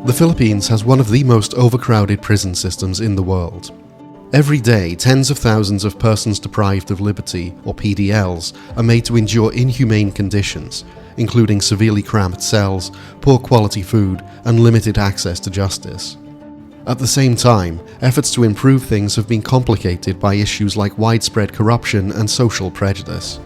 The Philippines has one of the most overcrowded prison systems in the world. Every day, tens of thousands of persons deprived of liberty, or PDLs, are made to endure inhumane conditions, including severely cramped cells, poor quality food, and limited access to justice. At the same time, efforts to improve things have been complicated by issues like widespread corruption and social prejudice.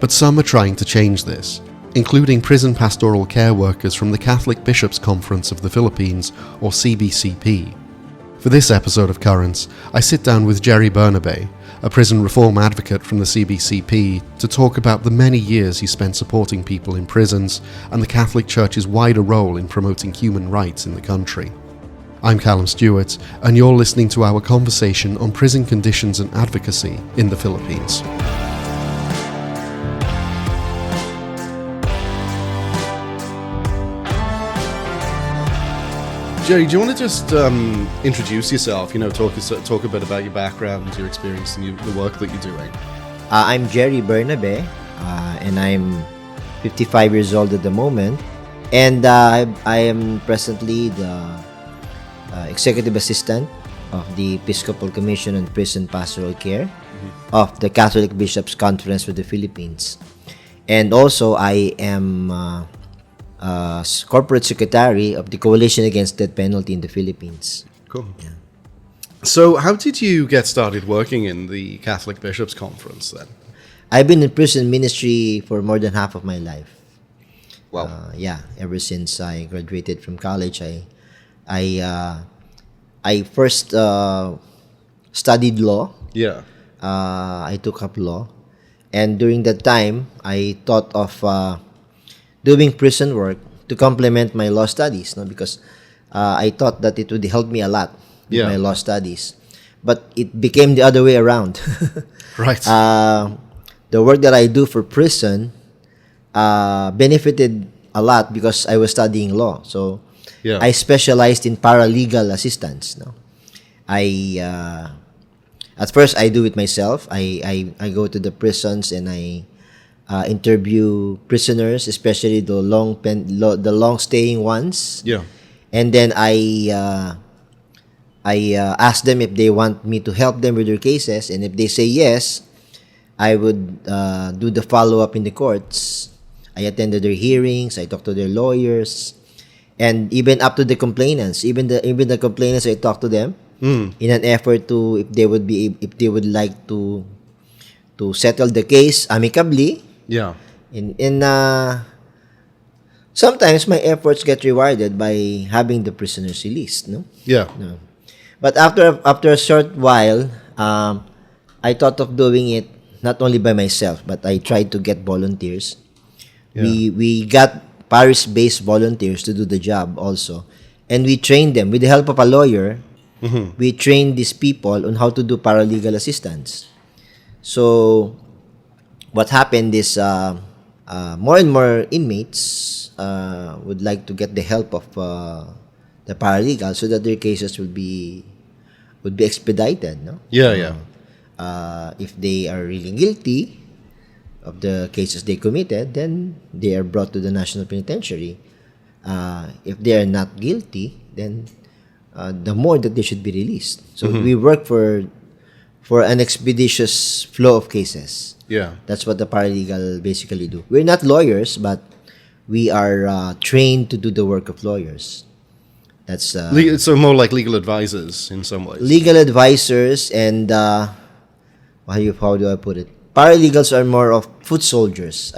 But some are trying to change this, including prison pastoral care workers from the Catholic Bishops' Conference of the Philippines, or CBCP. For this episode of Currents, I sit down with Gerry Bernabe, a prison reform advocate from the CBCP, to talk about the many years he spent supporting people in prisons and the Catholic Church's wider role in promoting human rights in the country. I'm Callum Stewart, and you're listening to our conversation on prison conditions and advocacy in the Philippines. Gerry, do you want to just introduce yourself? Talk a bit about your background, your experience, and the work that you're doing. I'm Gerry Bernabe, and I'm 55 years old at the moment. And I am presently the Executive Assistant of the Episcopal Commission on Prison Pastoral Care of the Catholic Bishops' Conference for the Philippines. And also, I am Corporate Secretary of the Coalition Against Death Penalty in the Philippines. Cool. Yeah. So how did you get started working in the Catholic Bishops' Conference then? I've been in prison ministry for more than half of my life. Wow. Ever since I graduated from college, I first studied law. Yeah. I took up law. And during that time, I thought of doing prison work to complement my law studies, because I thought that it would help me a lot with my law studies. But it became the other way around. Right. The work that I do for prison benefited a lot because I was studying law. So I specialized in paralegal assistance. At first I do it myself. I go to the prisons and I interview prisoners, especially the long staying ones. Yeah. And then I ask them if they want me to help them with their cases, and if they say yes, I would do the follow up in the courts. I attended their hearings. I talked to their lawyers, and even up to the complainants. Even the complainants, I talk to them in an effort to if they would like to settle the case amicably. Yeah. And sometimes my efforts get rewarded by having the prisoners released. No. Yeah. No. But after a short while, I thought of doing it not only by myself, but I tried to get volunteers. Yeah. We got parish-based volunteers to do the job also, and we trained them with the help of a lawyer. Mm-hmm. We trained these people on how to do paralegal assistance. So what happened is more and more inmates would like to get the help of the paralegal so that their cases would be expedited. No? Yeah. If they are really guilty of the cases they committed, then they are brought to the National Penitentiary. If they are not guilty, then the more that they should be released. So we work for an expeditious flow of cases. Yeah. That's what the paralegal basically do. We're not lawyers, but we are trained to do the work of lawyers. That's so more like legal advisors in some ways. Legal advisors and how do I put it? Paralegals are more of foot soldiers.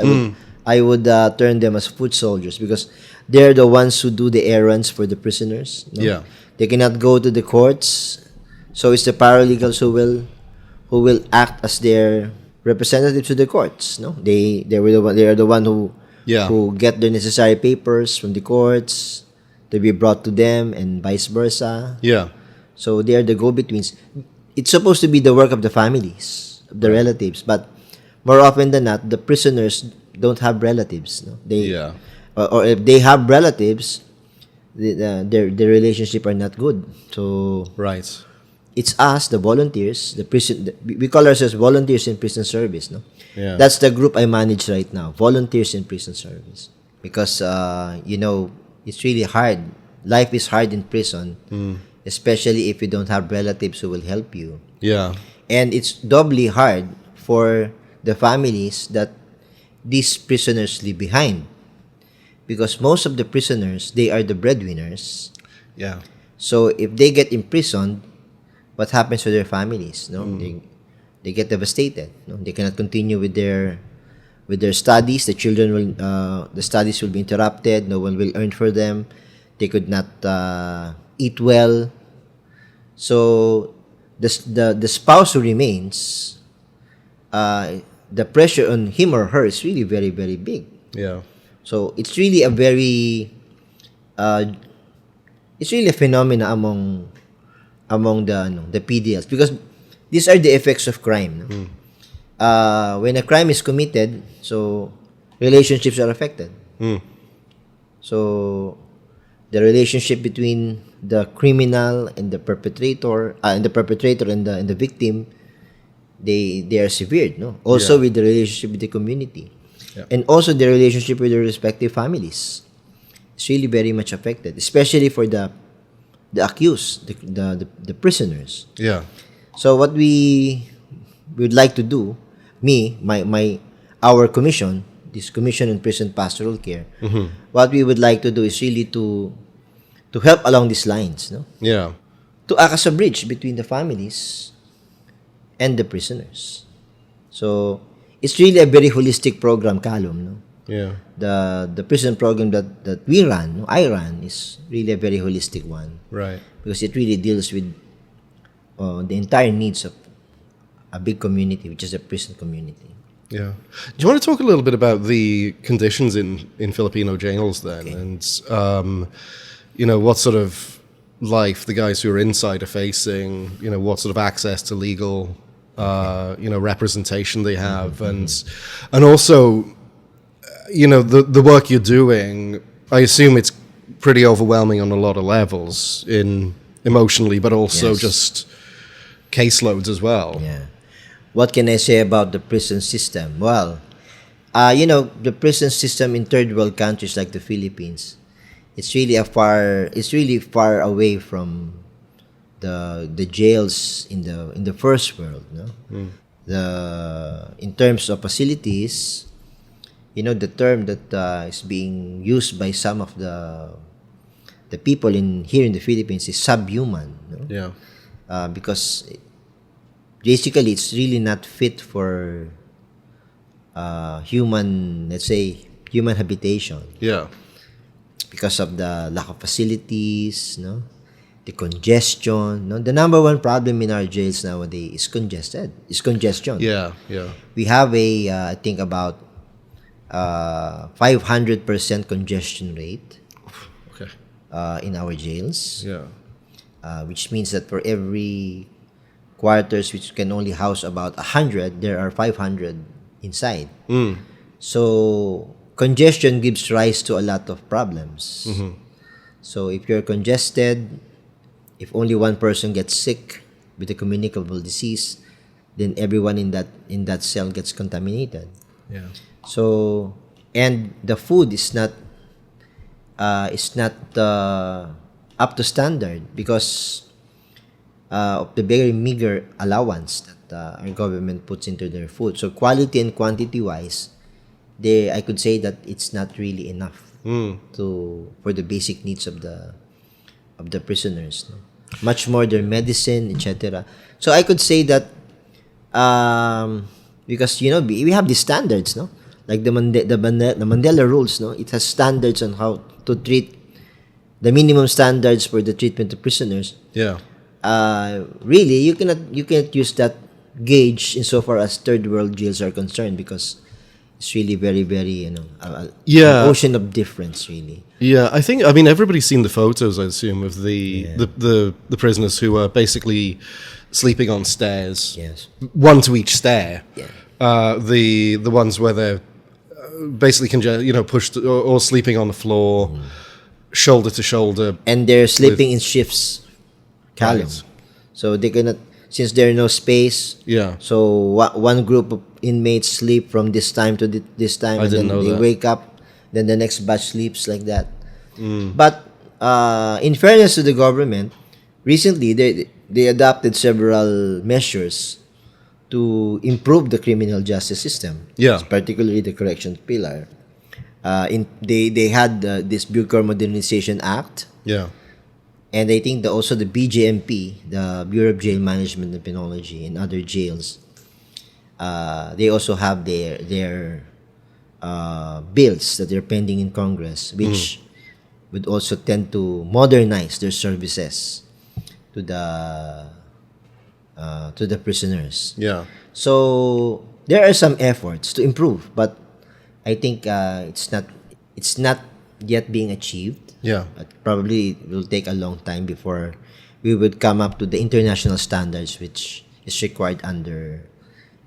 I would term them as foot soldiers because they're the ones who do the errands for the prisoners. No? Yeah. They cannot go to the courts, so it's the paralegals who will act as their representatives to the courts. No, they are the one who get the necessary papers from the courts to be brought to them and vice versa. Yeah. So they are the go-betweens. It's supposed to be the work of the families, of the relatives, but more often than not, the prisoners don't have relatives. No? Or if they have relatives, their relationship are not good. So it's us, the volunteers, we call ourselves volunteers in prison service. No, that's the group I manage right now, volunteers in prison service, because it's really hard life is hard in prison, especially if you don't have relatives who will help you. Yeah. And it's doubly hard for the families that these prisoners leave behind, because most of the prisoners, they are the breadwinners. Yeah. So if they get imprisoned, what happens to their families? No, they get devastated. No, they cannot continue with their studies. The children will the studies will be interrupted. No one will earn for them. They could not eat well. So the spouse who remains, the pressure on him or her is really very, very big. Yeah. So it's really a very it's really a phenomena among the PDLs, because these are the effects of crime. No? When a crime is committed, so relationships are affected. So the relationship between the criminal and the perpetrator, and the victim, they are severed. No, also with the relationship with the community, and also the relationship with their respective families. It's really very much affected, especially for the accused, the prisoners. Yeah. So what we would like to do, our commission, this Commission on Prison Pastoral Care, what we would like to do is really to help along these lines, no? Yeah. To act as a bridge between the families and the prisoners. So it's really a very holistic program, Calum, no? Yeah. The prison program that we run, I run, is really a very holistic one. Right. Because it really deals with the entire needs of a big community, which is the prison community. Yeah. Do you want to talk a little bit about the conditions in Filipino jails then? Okay. And, what sort of life the guys who are inside are facing, what sort of access to legal, representation they have. And also, the work you're doing, I assume it's pretty overwhelming on a lot of levels, emotionally, but also just caseloads as well. Yeah. What can I say about the prison system? Well, the prison system in third world countries like the Philippines, it's really far away from the jails in the first world. No, in terms of facilities, the term that is being used by some of the people here in the Philippines is subhuman. No? Yeah. Because basically it's really not fit for human habitation. Yeah. Because of the lack of facilities, no, the congestion. No, the number one problem in our jails nowadays is congestion. Yeah. Yeah. We have I think about 500% congestion rate. Okay. In our jails. Yeah. Which means that for every quarters which can only house about 100, there are 500 inside. So congestion gives rise to a lot of problems. So if you're congested, if only one person gets sick with a communicable disease, then everyone in that cell gets contaminated. Yeah. So, and the food is not up to standard because of the very meager allowance that our government puts into their food. So quality and quantity wise, I could say that it's not really enough for the basic needs of the prisoners. No? Much more their medicine, etc. So I could say that because we have these standards, no, like the Mandela rules, no, it has standards on how to treat, the minimum standards for the treatment of prisoners. Yeah. Really, you cannot use that gauge insofar as third world jails are concerned, because it's really very, very, an ocean of difference, really. Yeah, I mean, everybody's seen the photos, I assume, of the prisoners who are basically sleeping on stairs. Yes. One to each stair. Yeah. The ones where they're basically pushed or sleeping on the floor, shoulder to shoulder. And they're sleeping in shifts, Callum. Right. So they cannot, since there is no space. Yeah. So one group of inmates sleep from this time to this time, and then they wake up. Then the next batch sleeps like that. But in fairness to the government, recently they adopted several measures to improve the criminal justice system. Yeah. Particularly the corrections pillar. They had this Bureau Modernization Act. Yeah. And I think also the BJMP, the Bureau of Jail Management and Penology, and other jails, they also have their bills that they're pending in Congress, which would also tend to modernize their services to the prisoners. Yeah. So there are some efforts to improve, but I think it's not yet being achieved. Yeah. But probably it will take a long time before we would come up to the international standards which is required under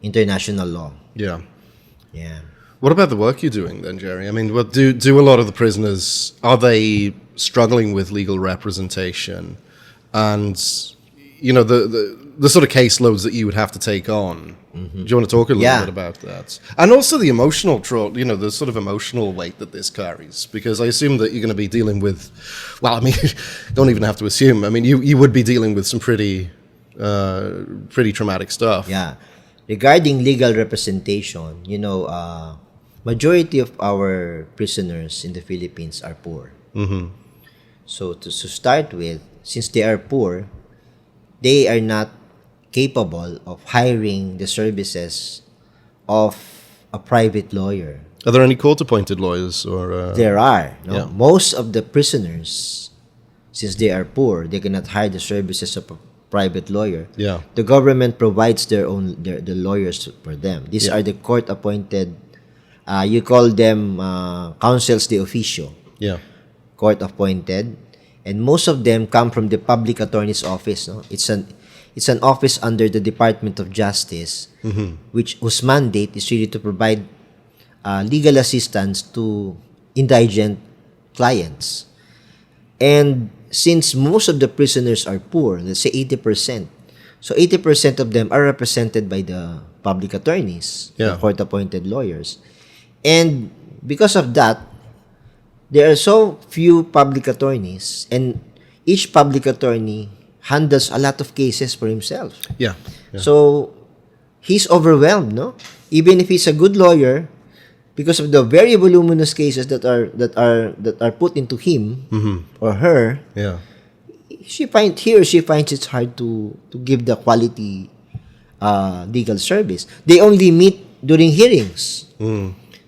international law. Yeah. Yeah. What about the work you're doing then, Gerry? I mean, what do a lot of the prisoners, are they struggling with legal representation? And, you know, the sort of caseloads that you would have to take on. Do you want to talk a little bit about that? And also the emotional, the sort of emotional weight that this carries. Because I assume that you're going to be dealing with, well, I mean, don't even have to assume. I mean, you would be dealing with some pretty traumatic stuff. Yeah. Regarding legal representation, majority of our prisoners in the Philippines are poor. Mm-hmm. So to start with, since they are poor, they are not capable of hiring the services of a private lawyer. Are there any court-appointed lawyers? Or there are. No? Yeah. Most of the prisoners, since they are poor, they cannot hire the services of a private lawyer. Yeah. The government provides the lawyers for them. These are the court-appointed. You call them counsels de oficio. Yeah. Court-appointed, and most of them come from the public attorney's office. No? It's an office under the Department of Justice, whose mandate is really to provide legal assistance to indigent clients. And since most of the prisoners are poor, let's say 80%, so 80% of them are represented by the public attorneys, the court-appointed lawyers. And because of that, there are so few public attorneys, and each public attorney handles a lot of cases for himself. Yeah. So he's overwhelmed, no? Even if he's a good lawyer, because of the very voluminous cases that are put into him or her, he or she finds it hard to give the quality legal service. They only meet during hearings.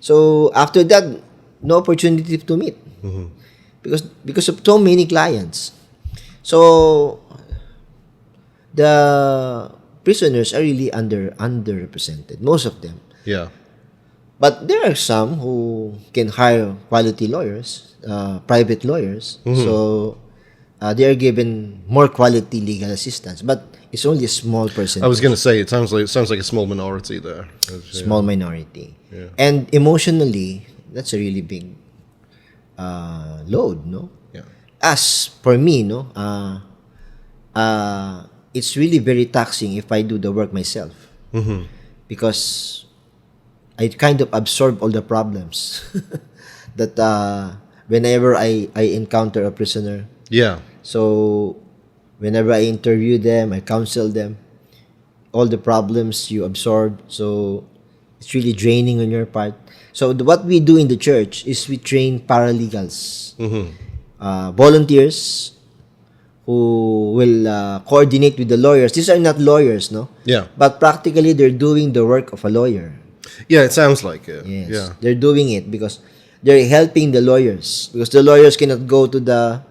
So after that, no opportunity to meet because of so many clients. So the prisoners are really underrepresented, most of them. Yeah. But there are some who can hire quality lawyers, private lawyers. So they are given more quality legal assistance. But it's only a small percentage. I was going to say it sounds like a small minority there. Small minority. Yeah. And emotionally, that's a really big load, no? Yeah. As for me, no, it's really very taxing if I do the work myself, because I kind of absorb all the problems that whenever I encounter a prisoner. Yeah. So whenever I interview them, I counsel them, all the problems you absorb. So it's really draining on your part. So what we do in the church is we train paralegals, volunteers who will coordinate with the lawyers. These are not lawyers, no? Yeah. But practically they're doing the work of a lawyer. Yeah, it sounds like it. Yes. Yeah. They're doing it because they're helping the lawyers, because the lawyers cannot go to the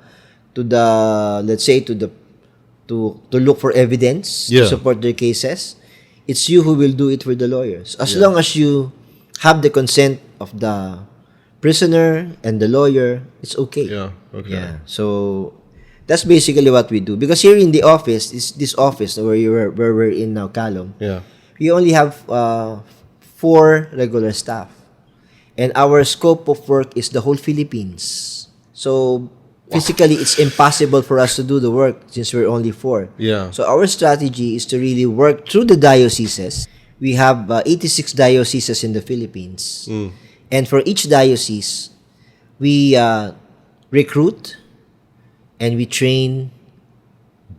let's say to look for evidence to support their cases. It's you who will do it for the lawyers. As long as you have the consent of the prisoner and the lawyer, it's okay. Yeah. Okay. Yeah. So that's basically what we do. Because here in the office, this office where we're in now, Calum, we only have 4 regular staff. And our scope of work is the whole Philippines. So physically, it's impossible for us to do the work since we're only 4. Yeah. So our strategy is to really work through the dioceses. We have 86 dioceses in the Philippines. And for each diocese, we recruit and we train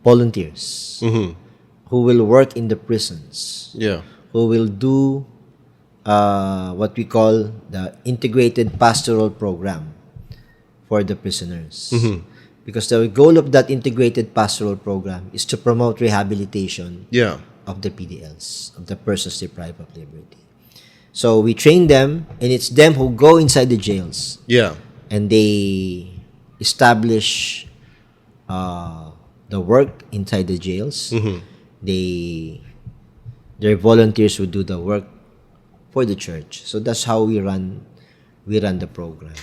volunteers who will work in the prisons. Yeah. Who will do what we call the integrated pastoral program for the prisoners. Because the goal of that integrated pastoral program is to promote rehabilitation of the PDLs, of the persons deprived of liberty. So we train them, and it's them who go inside the jails. Yeah. And they establish the work inside the jails. Their volunteers who do the work for the church. So that's how we run the program.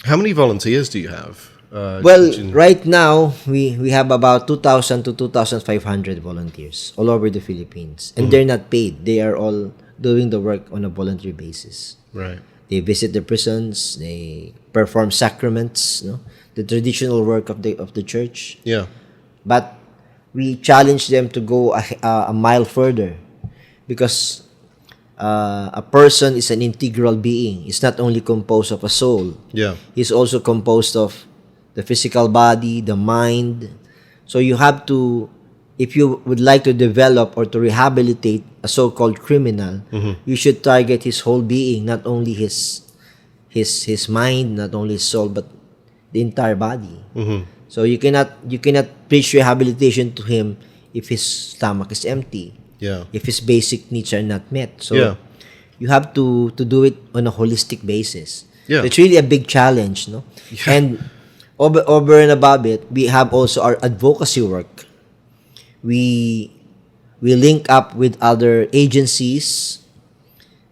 How many volunteers do you have? Right now we have about 2,000 to 2,500 volunteers all over the Philippines, and they're not paid. They are all doing the work on a voluntary basis. Right. They visit the prisons. They perform sacraments, the traditional work of the church. Yeah. But we challenge them to go a mile further, because a person is an integral being. It's not only composed of a soul. Yeah. It's also composed of the physical body, the mind. So you have to, if you would like to develop or to rehabilitate a so-called criminal, you should target his whole being, not only his mind, not only his soul, but the entire body. So you cannot preach rehabilitation to him if his stomach is empty. Yeah. If his basic needs are not met. So you have to do it on a holistic basis. Yeah. It's really a big challenge, no? Yeah. And over and above it, we have also our advocacy work. We link up with other agencies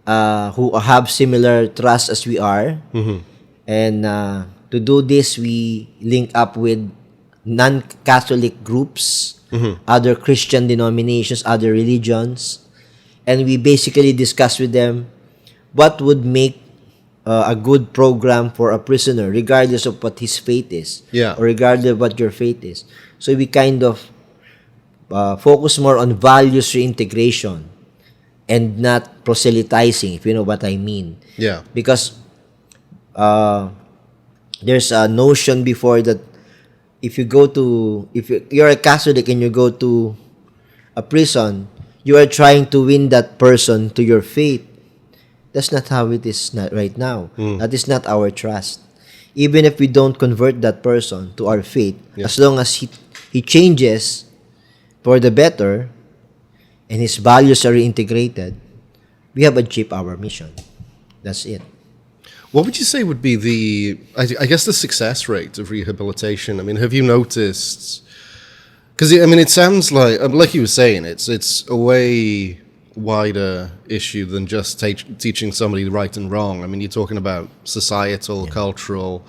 who have similar trust as we are. And to do this, we link up with non-Catholic groups, other Christian denominations, other religions, and we basically discuss with them what would make a good program for a prisoner, regardless of what his faith is, or regardless of what your faith is. So we kind of focus more on values reintegration and not proselytizing, if you know what I mean. Yeah. Because there's a notion before that if you're a Catholic and you go to a prison, you are trying to win that person to your faith. That's not how it is right now. That is not our trust. Even if we don't convert that person to our faith, as long as he changes for the better and his values are reintegrated, we have achieved our mission. That's it. What would you say would be I guess the success rate of rehabilitation? I mean, have you noticed? Because it sounds like you were saying, it's a way wider issue than just teaching somebody right and wrong. I mean, you're talking about societal, cultural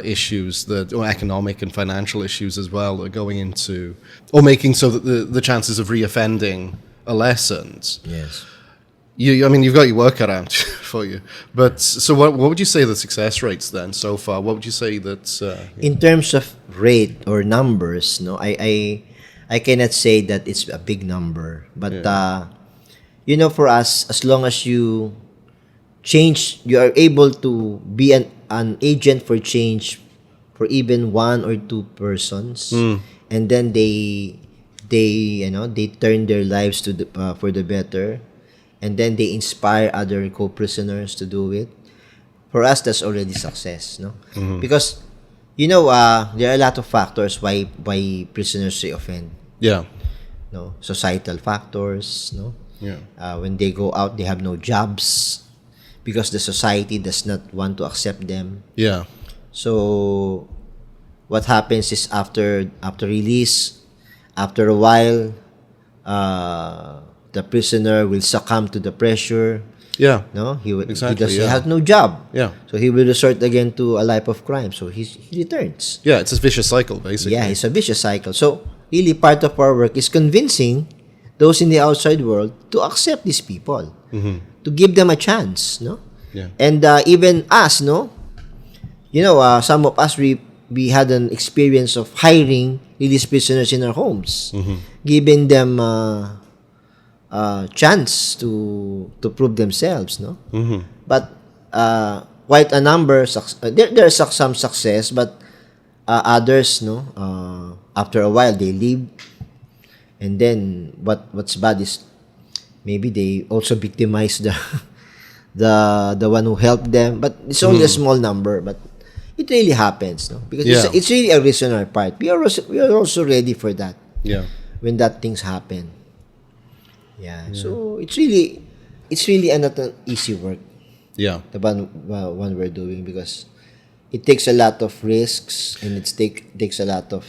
issues or economic and financial issues as well that are going into, or making so that the chances of reoffending are lessened. Yes. You've got your work cut out for you. But so what would you say the success rates then so far? What would you say that... In terms of rate or numbers, I cannot say that it's a big number. But, for us, as long as you are able to be an agent for change for even one or two persons, and then they turn their lives for the better, and then they inspire other co-prisoners to do it. For us, that's already success, no? Because, there are a lot of factors why prisoners reoffend. Yeah. No, societal factors, no? Yeah. When they go out, they have no jobs because the society does not want to accept them. Yeah. So, what happens is after release, after a while, the prisoner will succumb to the pressure. Yeah. No, he exactly, he has no job. Yeah. So he will resort again to a life of crime. So he returns. Yeah, it's a vicious cycle, basically. Yeah, it's a vicious cycle. So really, part of our work is convincing those in the outside world to accept these people, to give them a chance. No. Yeah. And even us, no. Some of us we had an experience of hiring released prisoners in our homes, giving them chance to prove themselves, no? But quite a number, there's some success, but Others, no, after a while they leave, and then what's bad is maybe they also victimize the the one who helped them, but it's only a small number. But it really happens, no, because it's really a risk on our part. We are also ready for that. Yeah. When that things happen. Yeah. So it's really not an easy work. Yeah. The one we're doing, because it takes a lot of risks, and takes a lot of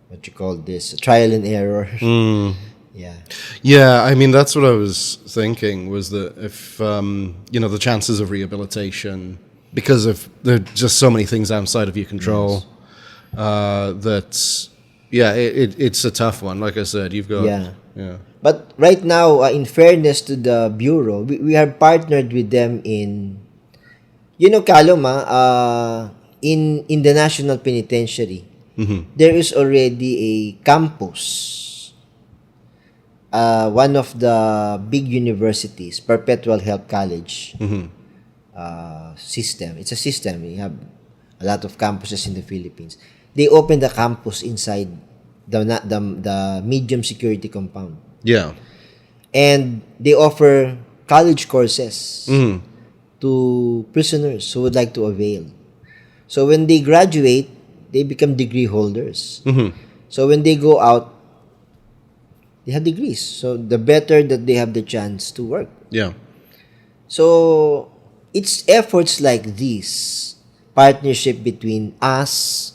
what you call this, trial and error. Yeah. Yeah, I mean, that's what I was thinking, was that if the chances of rehabilitation, because of there are just so many things outside of your control, it's a tough one. Like I said, you've got yeah. But right now, in fairness to the bureau, we are partnered with them in, Kaloma, in the National Penitentiary. There is already a campus. One of the big universities, Perpetual Health College system. It's a system. We have a lot of campuses in the Philippines. They opened a campus inside the medium security compound. Yeah. And they offer college courses to prisoners who would like to avail. So when they graduate, they become degree holders. So when they go out, they have degrees. So the better that they have the chance to work. Yeah. So it's efforts like this, partnership between us,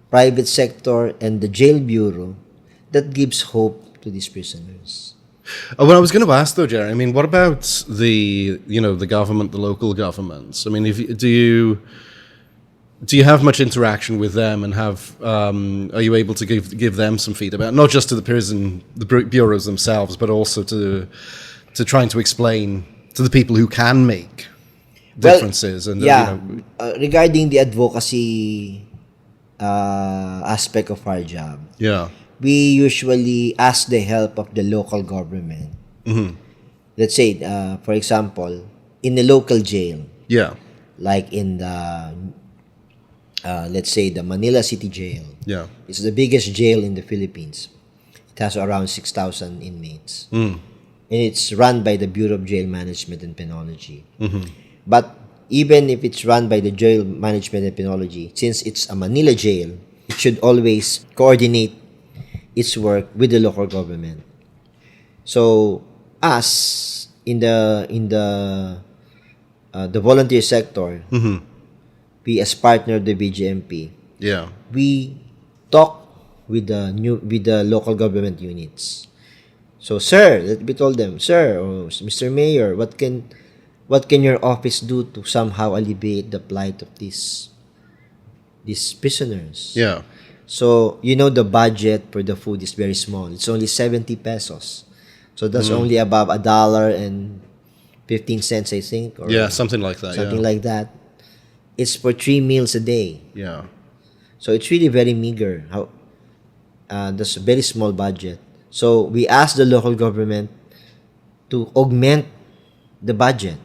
private sector, and the jail bureau, that gives hope to these prisoners. Well, I was going to ask though, Gerry. I mean, what about the government, the local governments? I mean, do you have much interaction with them, and are you able to give them some feedback, not just to the bureaus themselves, but also to trying to explain to the people who can make differences? Regarding the advocacy aspect of our job, we usually ask the help of the local government. Let's say, for example, in a local jail, like in the let's say the Manila City Jail. Yeah. It's the biggest jail in the Philippines. It has around 6,000 inmates. And it's run by the Bureau of Jail Management and Penology. But even if it's run by the Jail Management and Penology, since it's a Manila jail, it should always coordinate its work with the local government. So us in the volunteer sector, we as partner of the BJMP, we talk with the local government units. So, sir, we told them, sir, or Mr. Mayor, what can your office do to somehow alleviate the plight of these prisoners? Yeah. So, the budget for the food is very small. It's only 70 pesos. So that's only above $1.15, I think. Or something like that. Something like that. It's for 3 meals a day. Yeah. So it's really very meager. That's a very small budget. So we asked the local government to augment the budget.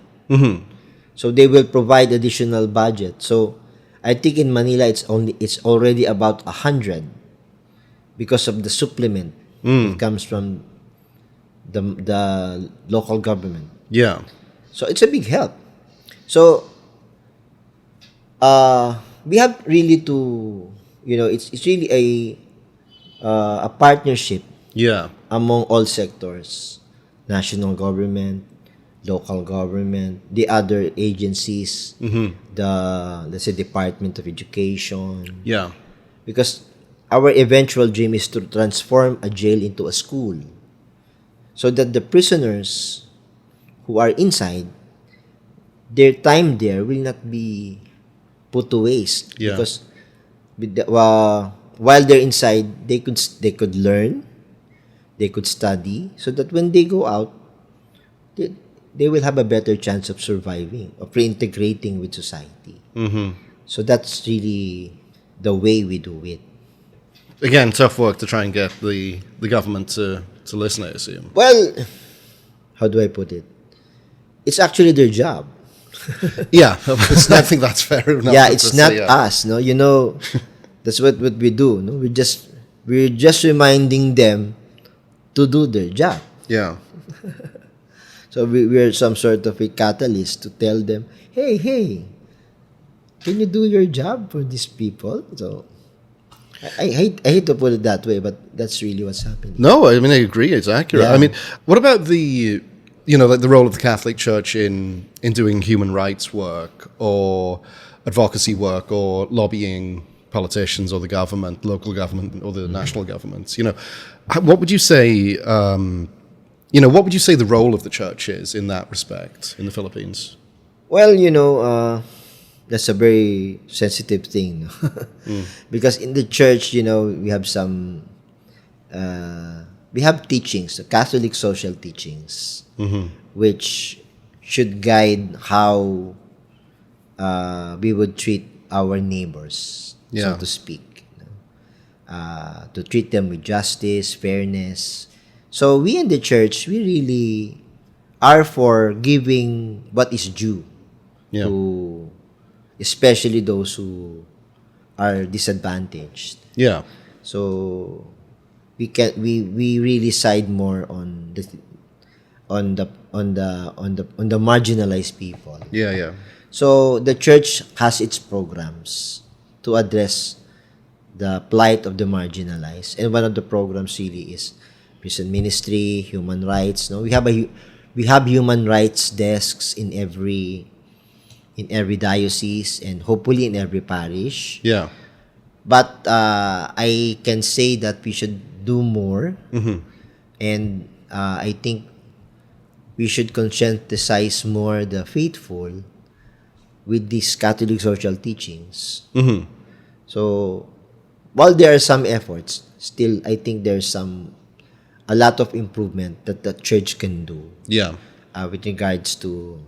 So they will provide additional budget. So I think in Manila it's already about 100 because of the supplement that comes from the local government. Yeah. So it's a big help. So we have really to, it's really a partnership among all sectors, national government, local government, the other agencies, let's say Department of Education. Yeah. Because our eventual dream is to transform a jail into a school, so that the prisoners who are inside, their time there will not be put to waste. Because while they're inside, they could learn, they could study, so that when they go out, they will have a better chance of surviving, of reintegrating with society. So that's really the way we do it. Again, tough work to try and get the government to listen, I assume. Well, how do I put it? It's actually their job. Yeah, I think that's fair enough. Yeah, it's not us, no. That's what we do. No, we're just reminding them to do their job. Yeah. So we're some sort of a catalyst to tell them, hey, can you do your job for these people? So I hate to put it that way, but that's really what's happening. No, I mean, I agree. It's accurate. Yeah. I mean, what about like the role of the Catholic Church in doing human rights work or advocacy work or lobbying politicians or the government, local government or the national governments? What would you say? What would you say the role of the church is in that respect in the Philippines? Well, that's a very sensitive thing, because in the church, we have we have teachings, the Catholic social teachings, which should guide how we would treat our neighbors, so to speak, to treat them with justice, fairness. So we in the church, we really are for giving what is due to especially those who are disadvantaged. Yeah. So we really side more on the marginalized people. Yeah. So the church has its programs to address the plight of the marginalized, and one of the programs really is prison ministry, human rights. No, we have human rights desks in every diocese and hopefully in every parish. Yeah. But I can say that we should do more, and I think we should conscientize more the faithful with these Catholic social teachings. So while there are some efforts, still I think there's a lot of improvement that the church can do. Yeah. With regards to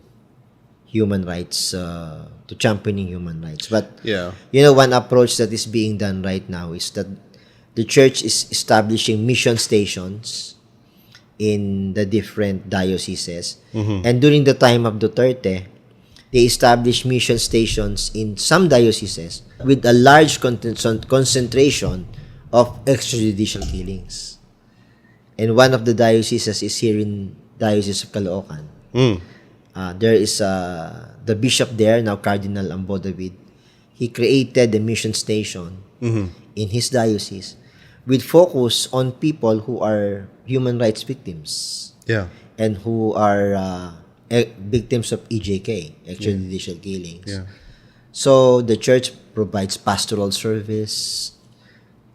human rights, to championing human rights. But one approach that is being done right now is that the church is establishing mission stations in the different dioceses. And during the time of Duterte, they established mission stations in some dioceses with a large concentration of extrajudicial killings. And one of the dioceses is here in Diocese of Caloocan. There is the bishop there, now Cardinal Ambo David. He created a mission station in his diocese with focus on people who are human rights victims. Yeah. And who are victims of EJK, extrajudicial killings. Yeah. So the church provides pastoral service,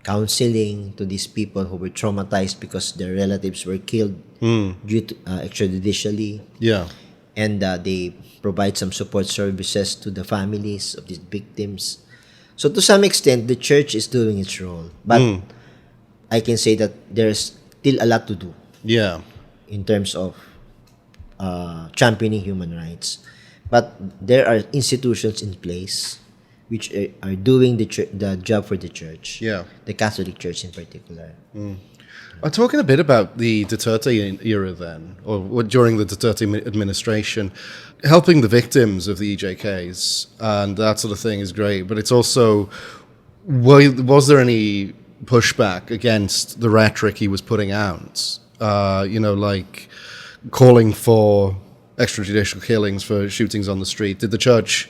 counseling to these people who were traumatized because their relatives were killed due to extrajudicially. Yeah. And they provide some support services to the families of these victims. So to some extent, the church is doing its role. But I can say that there's still a lot to do. Yeah. In terms of championing human rights. But there are institutions in place which are doing the job for the church. Yeah. The Catholic Church in particular. Talking a bit about the Duterte era then, or during the Duterte administration, helping the victims of the EJKs and that sort of thing is great, but it's also, was there any pushback against the rhetoric he was putting out? Like calling for extrajudicial killings for shootings on the street. Did the church,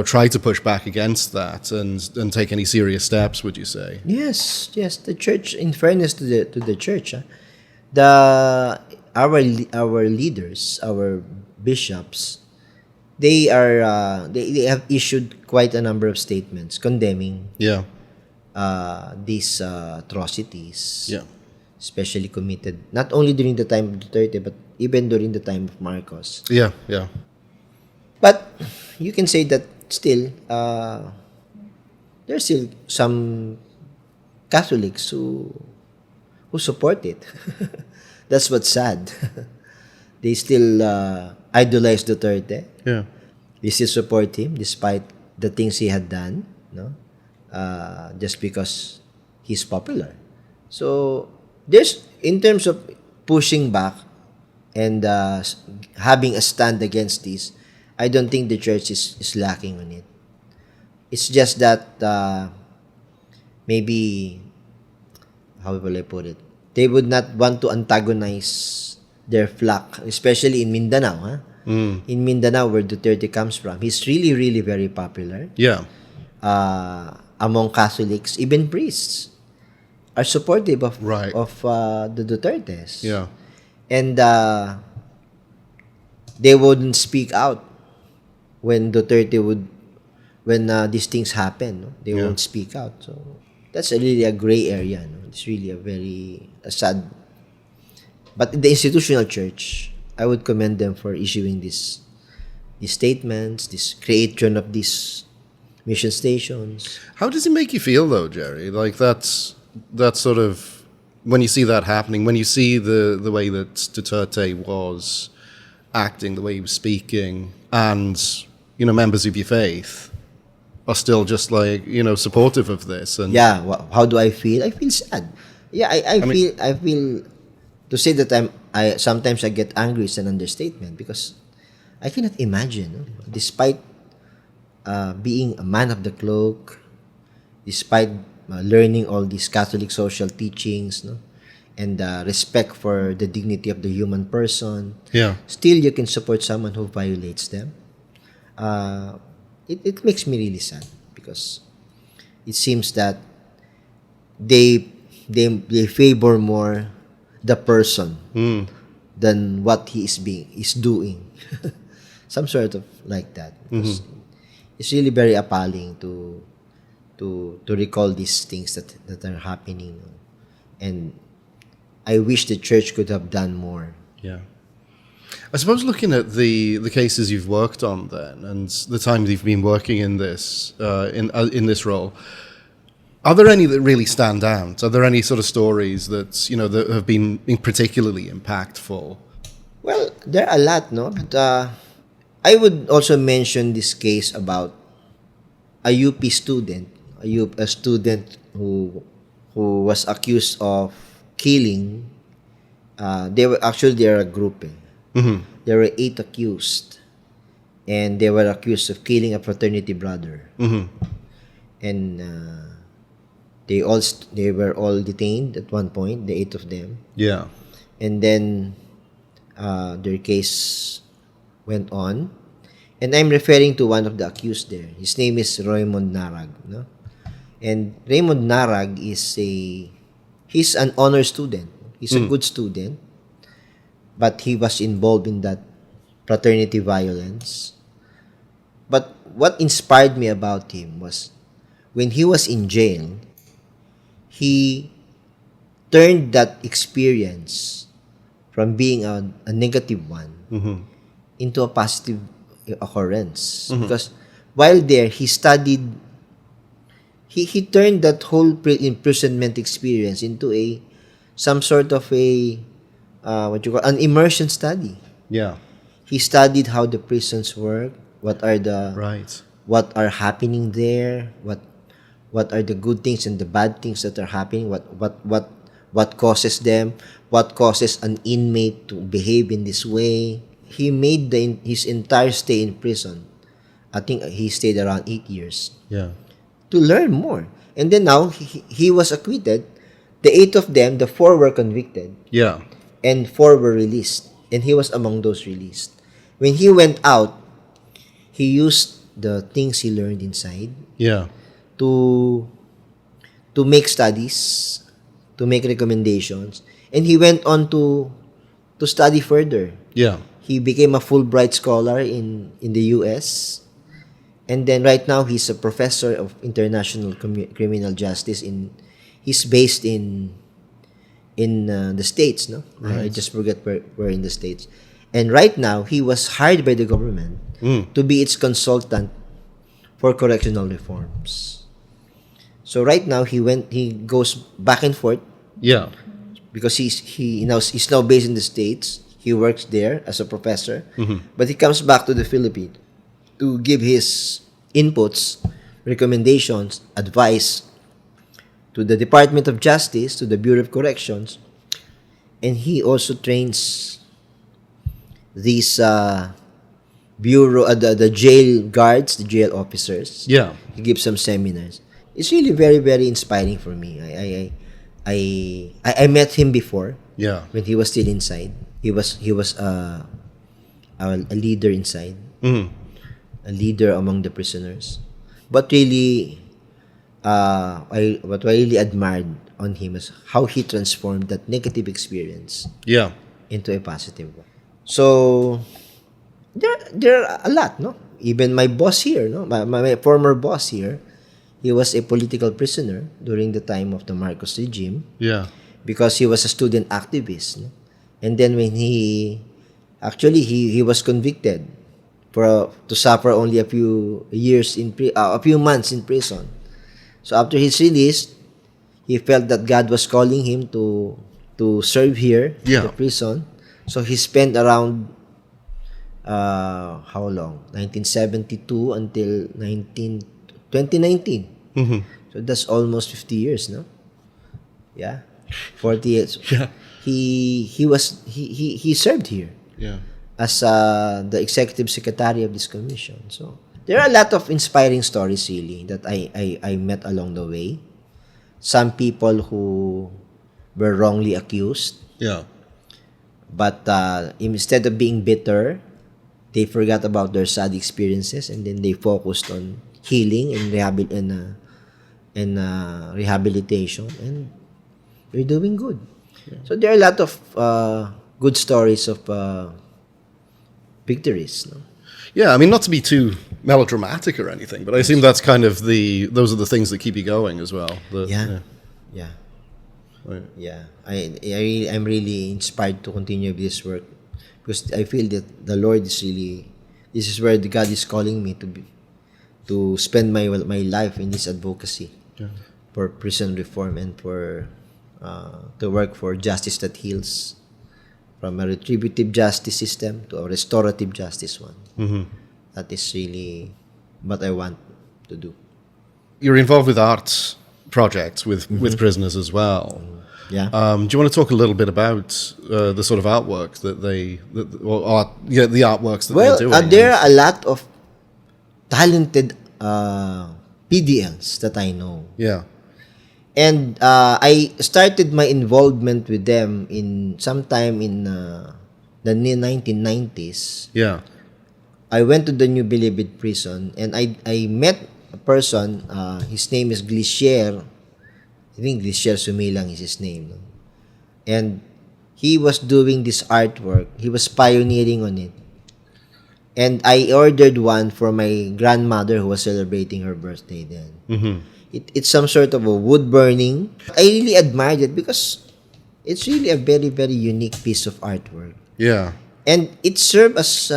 try to push back against that and take any serious steps, would you say? Yes. The church, in fairness to the church, our leaders, our bishops, they have issued quite a number of statements condemning these atrocities. Yeah. Especially committed not only during the time of Duterte but even during the time of Marcos. Yeah. But you can say that still there's still some Catholics who support it. That's what's sad. They still idolize Duterte. Yeah. They still support him despite the things he had done, just because he's popular. So there's, in terms of pushing back and having a stand against this, I don't think the church is lacking on it. It's just that maybe, how will I put it? They would not want to antagonize their flock, especially in Mindanao. Huh? In Mindanao, where Duterte comes from, he's really, really very popular. Yeah. Among Catholics, even priests are supportive of Right. The Dutertes. Yeah. And they wouldn't speak out when these things happen. No? They won't speak out. So that's really a gray area. No? It's really a sad. But in the institutional church, I would commend them for issuing these statements, this creation of these mission stations. How does it make you feel, though, Gerry? Like that's sort of, when you see that happening, when you see the way that Duterte was acting, the way he was speaking, and members of your faith are still just like supportive of this. And how do I feel? I feel sad. Yeah, I feel to say that I sometimes I get angry is an understatement, because I cannot imagine, no? Despite being a man of the cloak, despite learning all these Catholic social teachings, no? And respect for the dignity of the human person, still you can support someone who violates them. It makes me really sad, because it seems that they favor more the person than what he is doing. Some sort of like that. Because it's really very appalling to recall these things that are happening, and I wish the church could have done more. Yeah. I suppose looking at the cases you've worked on then, and the time that you've been working in this in this role, are there any that really stand out? Are there any sort of stories that that have been particularly impactful? Well, there are a lot, no? But I would also mention this case about a UP student, a student who was accused of killing. They are a group. There were 8 accused, and they were accused of killing a fraternity brother. And they were all detained at one point, the 8 of them. Yeah. And then their case went on, and I'm referring to one of the accused there. His name is Raymond Narag, no? And Raymond Narag he's an honor student. He's a good student, but he was involved in that fraternity violence. But what inspired me about him was when he was in jail, he turned that experience from being a negative one into a positive occurrence. Because while there, he studied, he turned that whole imprisonment experience into some sort of an immersion study. Yeah. He studied how the prisons work, what are happening there, what are the good things and the bad things that are happening, what causes them, what causes an inmate to behave in this way. He made his entire stay in prison, I think he stayed around 8 years. Yeah. To learn more. And then now he was acquitted. The 8 of them, the 4 were convicted. Yeah. And 4 were released. And he was among those released. When he went out, he used the things he learned inside. Yeah. To make studies, to make recommendations, and he went on to study further. Yeah. He became a Fulbright scholar in the US, and then right now he's a professor of international criminal justice he's based in the States, no? Right. I just forget where in the States. And right now he was hired by the government to be its consultant for correctional reforms. So right now he goes back and forth. Yeah. Because he's now based in the States. He works there as a professor, but he comes back to the Philippines to give his inputs, recommendations, advice to the Department of Justice, to the Bureau of Corrections, and he also trains these bureau, the jail guards, the jail officers. Yeah. He gives some seminars. It's really very, very inspiring for me. I met him before. Yeah. When he was still inside. He was a leader inside. Mm. A leader among the prisoners. But really, what I really admired on him is how he transformed that negative experience into a positive one. So there are a lot, no? Even my boss here, no? My former boss here, he was a political prisoner during the time of the Marcos regime. Yeah. Because he was a student activist, no? And then when he was convicted to suffer only a few months in prison. So after his release, he felt that God was calling him to serve here in the prison. So he spent around how long? 1972 until 2019. Mm-hmm. So that's almost 50 years, no? Yeah. 40 years. Yeah. He served here. Yeah. As the executive secretary of this commission. So there are a lot of inspiring stories really that I met along the way. Some people who were wrongly accused. Yeah. But instead of being bitter, they forgot about their sad experiences and then they focused on healing and rehabilitation, and they're doing good. Yeah. So there are a lot of good stories of victories. No? Yeah, I mean, not to be too melodramatic or anything, but I assume that's kind of those are the things that keep you going as well. Yeah. I'm really inspired to continue this work because I feel that the Lord is really, this is where God is calling me to spend my life in this advocacy for prison reform and for to work for justice that heals, from a retributive justice system to a restorative justice one. Mm-hmm. That is really what I want to do. You're involved with arts projects with prisoners as well. Yeah. Do you want to talk a little bit about the sort of artwork the artworks that they're doing? Well, there are a lot of talented PDLs that I know. Yeah. And I started my involvement with them sometime in the 1990s. Yeah. I went to the New Bilibid prison and I met a person. His name is Glicier. I think Glicier Sumilang is his name. No? And he was doing this artwork. He was pioneering on it. And I ordered one for my grandmother who was celebrating her birthday then. Mm-hmm. It's some sort of a wood burning. I really admired it because it's really a very, very unique piece of artwork. Yeah. And it served as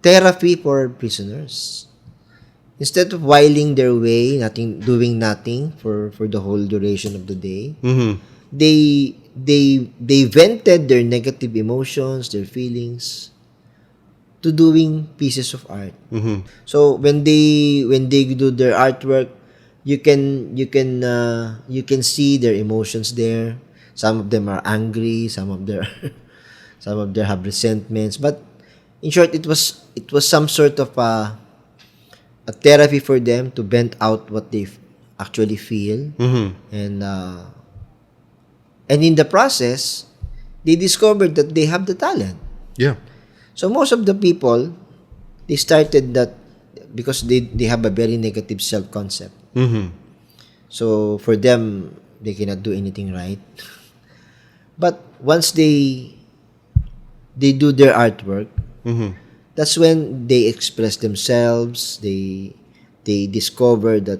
therapy for prisoners. Instead of whiling their way, doing nothing for the whole duration of the day, mm-hmm. they vented their negative emotions, their feelings, to doing pieces of art. Mm-hmm. So when they do their artwork, you can see their emotions there. Some of them are angry, some of them have resentments. But in short, it was some sort of a therapy for them to vent out what they actually feel, mm-hmm. and in the process, they discovered that they have the talent. Yeah. So most of the people, they started that because they have a very negative self-concept. Mm-hmm. So for them, they cannot do anything right. But once they do their artwork, mm-hmm. that's when they express themselves. They discover that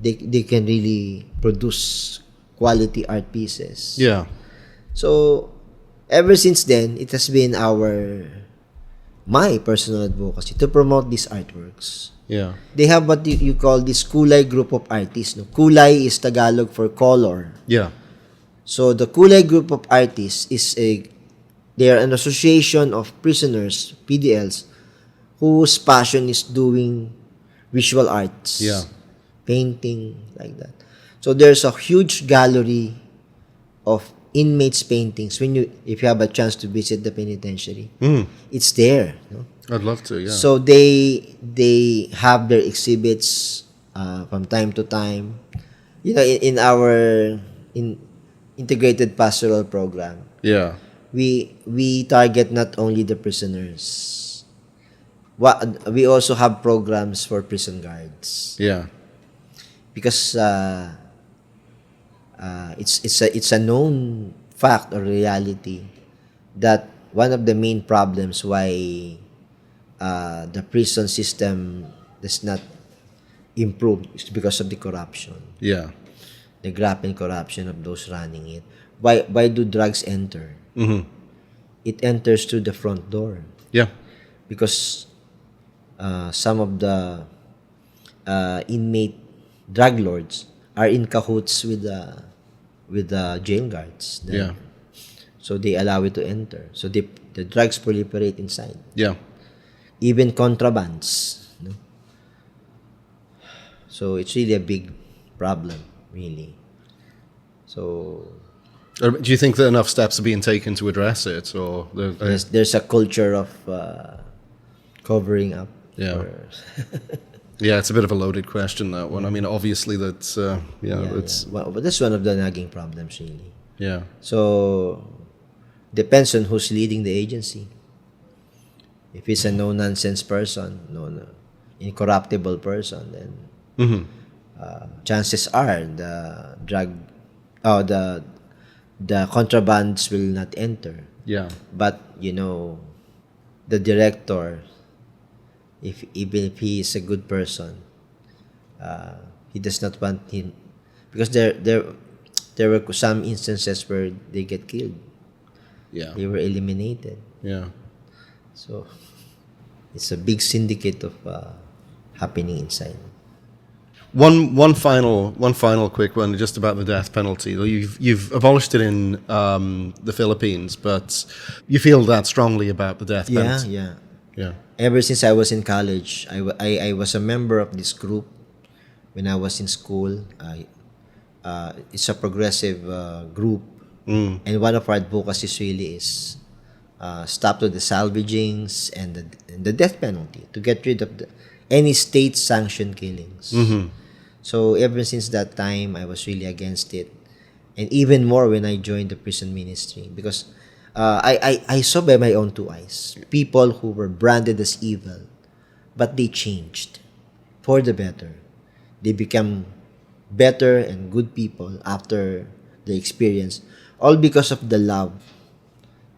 they can really produce quality art pieces. Yeah. So ever since then, it has been my personal advocacy to promote these artworks. Yeah. They have what you call this Kulay group of artists. No? Kulay is Tagalog for color. Yeah. So the Kulay group of artists they are an association of prisoners, PDLs, whose passion is doing visual arts. Yeah. Painting, like that. So there's a huge gallery of inmates' paintings. If you have a chance to visit the penitentiary, it's there. I'd love to. Yeah. So they have their exhibits from time to time. In our integrated pastoral program, Yeah. we target not only the prisoners. We also have programs for prison guards. Yeah. Because it's a known fact or reality that one of the main problems why the prison system does not improve is because of the corruption. Yeah. The graft and corruption of those running it. Why do drugs enter? It enters through the front door. Yeah. Because some of the inmate drug lords are in cahoots with the jail guards. Yeah. So they allow it to enter. So the drugs proliferate inside. Yeah. Even contrabands. So it's really a big problem, really. So Do you think that enough steps are being taken to address it, or there's a culture of covering up? Yeah. Yeah, it's a bit of a loaded question, that one. I mean, obviously that's it's Well, but that's one of the nagging problems, really. yeah. So depends on who's leading the agency. If it's a no-nonsense person, incorruptible person, then chances are the contrabands will not enter. Yeah. But the director, even if he is a good person, he does not want him, because there were some instances where they get killed. Yeah. They were eliminated. Yeah. So it's a big syndicate of happening inside. One final quick one, just about the death penalty. You've abolished it in the Philippines, but you feel that strongly about the death penalty. Yeah. Ever since I was in college, I was a member of this group when I was in school. It's a progressive group, and one of our advocacies really is stop to the salvagings and the death penalty, to get rid of any state-sanctioned killings. So ever since that time, I was really against it, and even more when I joined the prison ministry, because I saw by my own two eyes people who were branded as evil, but they changed for the better. They become better and good people after the experience, all because of the love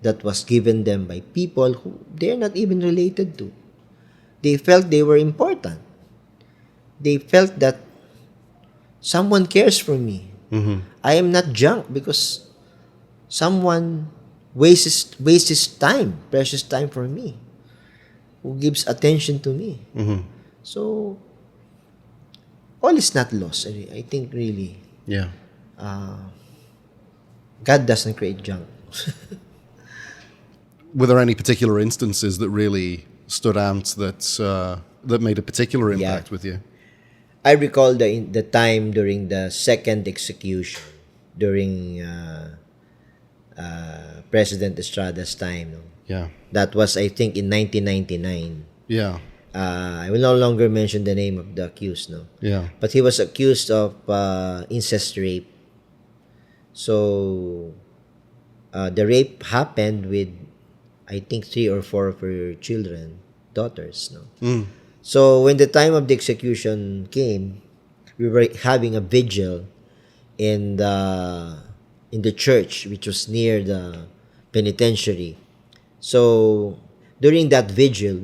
that was given them by people who they're not even related to. They felt they were important. They felt that someone cares for me. I am not junk because someone wastes time, precious time for me, who gives attention to me. So all is not lost. I think really, Yeah. God doesn't create junk. Were there any particular instances that really stood out that made a particular impact with you? I recall the time during the second execution, during President Estrada's time. Yeah. That was, I think, in 1999. Yeah. I will no longer mention the name of the accused, Yeah. but he was accused of incest rape. So the rape happened with, I think, 3 or 4 of her children, daughters. So when the time of the execution came, we were having a vigil in the church, which was near the penitentiary. So during that vigil,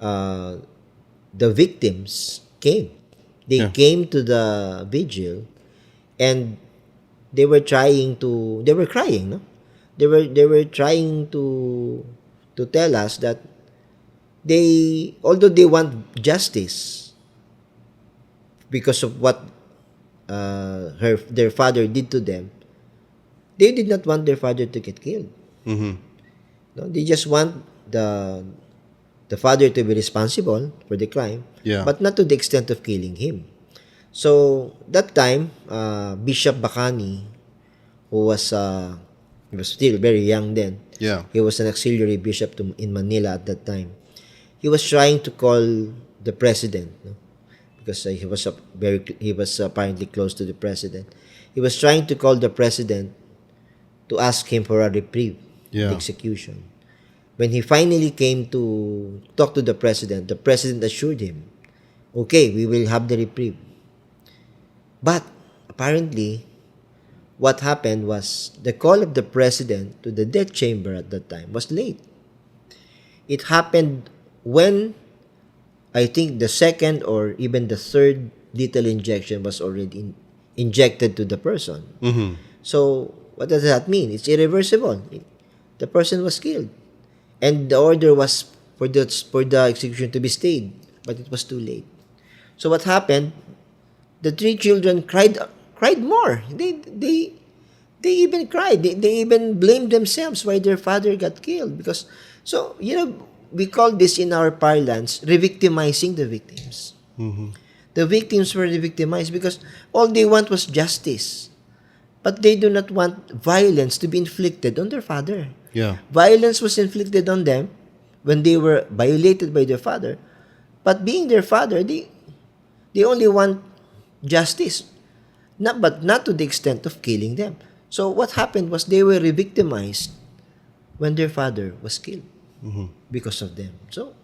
the victims came. They came to the vigil, and they were crying. They were trying to tell us that although they want justice because of what their father did to them, they did not want their father to get killed. No, they just want the father to be responsible for the crime, but not to the extent of killing him. So that time, Bishop Bacani who was he was still very young then. Yeah. He was an auxiliary bishop in Manila at that time. He was trying to call the president, no? Because he was apparently close to the president. He was trying to call the president to ask him for a reprieve, the execution. When he finally came to talk to the president assured him, okay, we will have the reprieve. But apparently, what happened was the call of the president to the death chamber at that time was late. It happened when I think the second or even the third lethal injection was already injected to the person. Mm-hmm. So what does that mean? It's irreversible. The person was killed. And the order was for the execution to be stayed, but it was too late. So what happened? The three children cried more. They even cried. They even blamed themselves why their father got killed. Because, so, we call this in our parlance, re-victimizing the victims. Mm-hmm. The victims were re-victimized because all they want was justice. But they do not want violence to be inflicted on their father. Yeah. Violence was inflicted on them when they were violated by their father. But being their father, they only want justice. But not to the extent of killing them. So what happened was they were re-victimized when their father was killed. Mm-hmm. Because of them. So,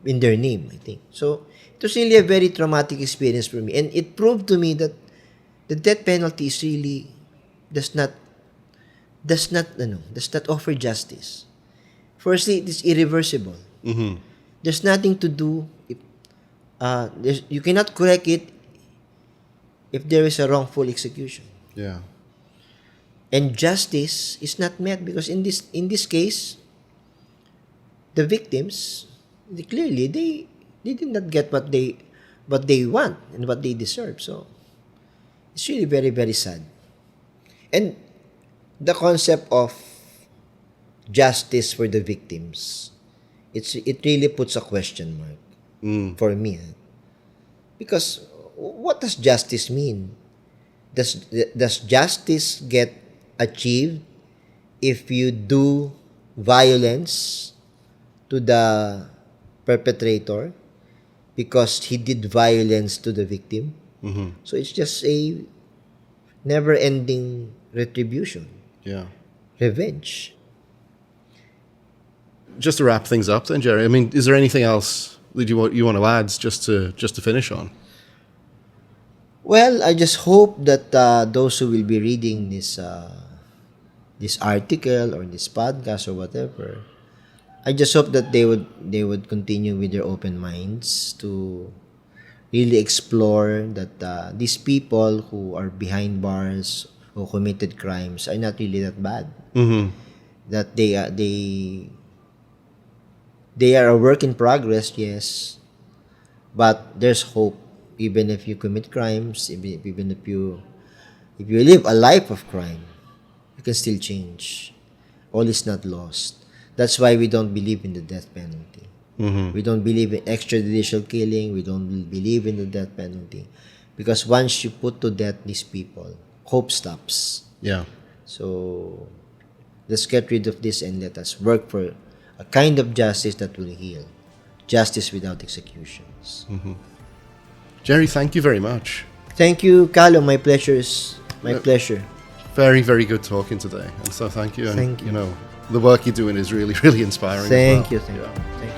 in their name, I think. So, it was really a very traumatic experience for me. And it proved to me that the death penalty is really does not offer justice. Firstly, it is irreversible. Mm-hmm. There's nothing to do. You cannot correct it if there is a wrongful execution. Yeah. And justice is not met because in this case, the victims, they did not get what they want and what they deserve. So it's really very, very sad. And the concept of justice for the victims, it really puts a question mark for me. Because what does justice mean? Does justice get achieved if you do violence to the perpetrator because he did violence to the victim? Mm-hmm. So it's just a never-ending retribution. Yeah. Revenge. Just to wrap things up then, Gerry, I mean, is there anything else that you want to add just to finish on? Well, I just hope that those who will be reading this article or this podcast or whatever, I just hope that they would continue with their open minds to really explore that these people who are behind bars, who committed crimes, are not really that bad. Mm-hmm. That they are a work in progress, yes, but there's hope. Even if you commit crimes, even if you live a life of crime, you can still change. All is not lost. That's why we don't believe in the death penalty. Mm-hmm. We don't believe in extrajudicial killing. We don't believe in the death penalty. Because once you put to death these people, hope stops. Yeah. So, let's get rid of this and let us work for a kind of justice that will heal. Justice without executions. Mm-hmm. Gerry, thank you very much. Thank you, Callum. My pleasure. Pleasure. Very, very good talking today. And so thank you. And, Thank you. The work you're doing is really, really inspiring. Thank as well. you. Thank you.